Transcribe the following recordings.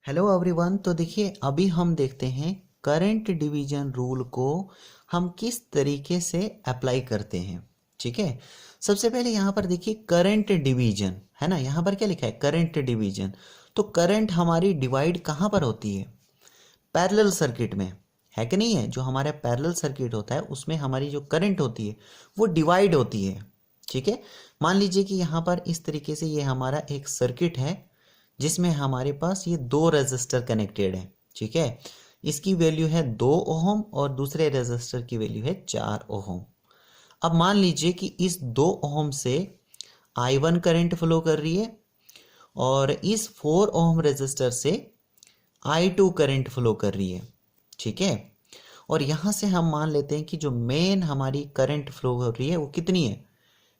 Hello everyone. तो देखिए अभी हम देखते हैं करंट डिवीजन रूल को हम किस तरीके से अप्लाई करते हैं। ठीक है, सबसे पहले यहाँ पर देखिए करंट डिवीजन है ना, यहाँ पर क्या लिखा है करंट डिवीजन। तो करंट हमारी डिवाइड कहाँ पर होती है? पैरेलल सर्किट में, है कि नहीं है? जो हमारा पैरेलल सर्किट होता है उसमें हमारी जो करंट होती है वो डिवाइड होती है। ठीक है, मान लीजिए कि यहाँ पर इस तरीके से ये हमारा एक सर्किट है जिसमें हमारे पास ये दो रेजिस्टर कनेक्टेड है। ठीक है, इसकी वैल्यू है 2 ओहम और दूसरे रेजिस्टर की वैल्यू है 4 ओहम। अब मान लीजिए कि इस 2 ओहम से I1 करंट फ्लो कर रही है और इस 4 ओहम रेजिस्टर से I2 करंट फ्लो कर रही है। ठीक है, और यहाँ से हम मान लेते हैं कि जो मेन हमारी करंट फ्लो हो रही है वो कितनी है?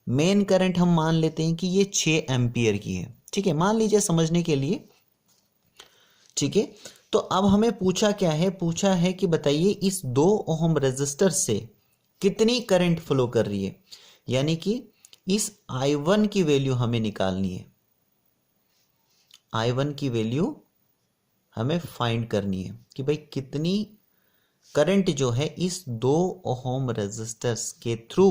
मेन करंट हम मान लेते हैं कि ये 6 एम्पियर की है। ठीक है, मान लीजिए समझने के लिए। ठीक है, तो अब हमें पूछा क्या है? पूछा है कि बताइए इस 2 ओहम रेजिस्टर से कितनी करंट फ्लो कर रही है, यानी कि इस I1 की वैल्यू हमें निकालनी है। I1 की वैल्यू हमें फाइंड करनी है कि भाई कितनी करंट जो है इस 2 ओहम रेजिस्टर्स के थ्रू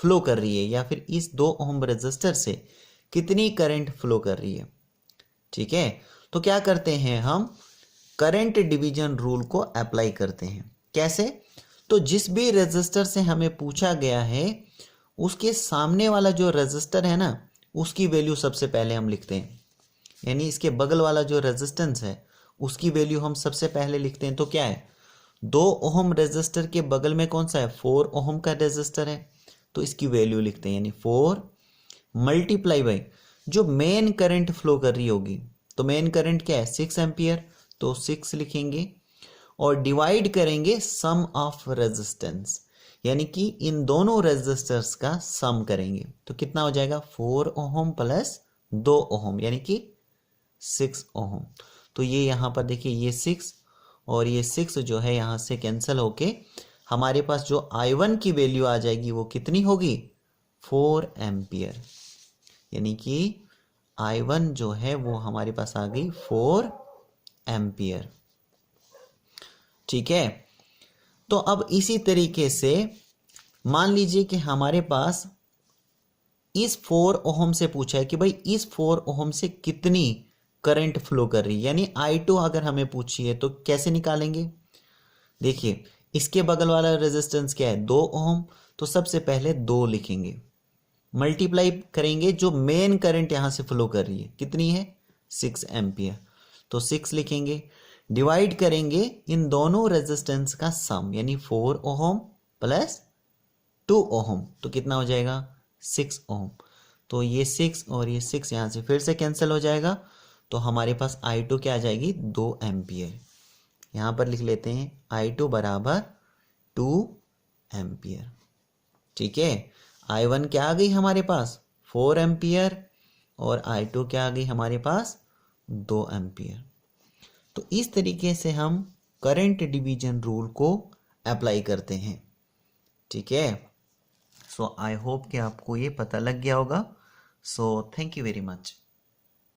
फ्लो कर रही है, या फिर इस 2 ओहम रेजिस्टर से कितनी करंट फ्लो कर रही है। ठीक है, तो क्या करते हैं हम? करंट डिवीजन रूल को अप्लाई करते हैं। कैसे? तो जिस भी रेजिस्टर से हमें पूछा गया है उसके सामने वाला जो रेजिस्टर है ना, उसकी वैल्यू सबसे पहले हम लिखते हैं। यानी इसके बगल वाला जो रेजिस्टेंस है उसकी वैल्यू हम सबसे पहले लिखते हैं। तो क्या है? 2 ओहम रेजिस्टर के बगल में कौन सा है? 4 ओहम का रेजिस्टर है, तो इसकी वैल्यू लिखते हैं। यानी 4 मल्टीप्लाई बाई जो मेन करंट फ्लो कर रही होगी, तो मेन करंट क्या है? 6 एम्पियर, तो 6 लिखेंगे और डिवाइड करेंगे सम ऑफ रेजिस्टेंस, यानी कि इन दोनों रेजिस्टर्स का सम करेंगे। तो कितना हो जाएगा? 4 ओहम प्लस 2 ओहम यानी कि 6 ओहम। तो ये यहाँ पर देखिए ये 6 और ये 6 जो है यहाँ से कैंसिल होके हमारे पास जो I1 की वैल्यू आ जाएगी वो कितनी होगी? 4 एम्पियर। यानी कि I1 जो है वो हमारे पास आ गई 4 एम्पियर। ठीक है, तो अब इसी तरीके से मान लीजिए कि हमारे पास इस 4 ओहम से पूछा है कि भाई इस 4 ओहम से कितनी करंट फ्लो कर रही है, यानी I2 अगर हमें पूछी है तो कैसे निकालेंगे? देखिए इसके बगल वाला रेजिस्टेंस क्या है? 2 ओहम, तो सबसे पहले 2 लिखेंगे, मल्टीप्लाई करेंगे जो मेन करंट यहां से फ्लो कर रही है कितनी है? 6 एम्पियर, तो 6 लिखेंगे, डिवाइड करेंगे इन दोनों रेजिस्टेंस का सम, यानी 4 ओहम प्लस 2 ओहम, तो कितना हो जाएगा? 6 ओहम। तो ये 6 और ये 6 यहाँ से फिर से कैंसिल हो जाएगा, तो हमारे पास I2 क्या आ जाएगी? 2 एम्पियर। यहाँ पर लिख लेते हैं I2 बराबर 2 एम्पियर। ठीक है, I1 क्या आ गई हमारे पास? 4 एम्पियर, और I2 क्या आ गई हमारे पास? 2 एम्पियर। तो इस तरीके से हम करंट डिवीजन रूल को अप्लाई करते हैं। ठीक है, सो आई होप कि आपको ये पता लग गया होगा। So thank you very much.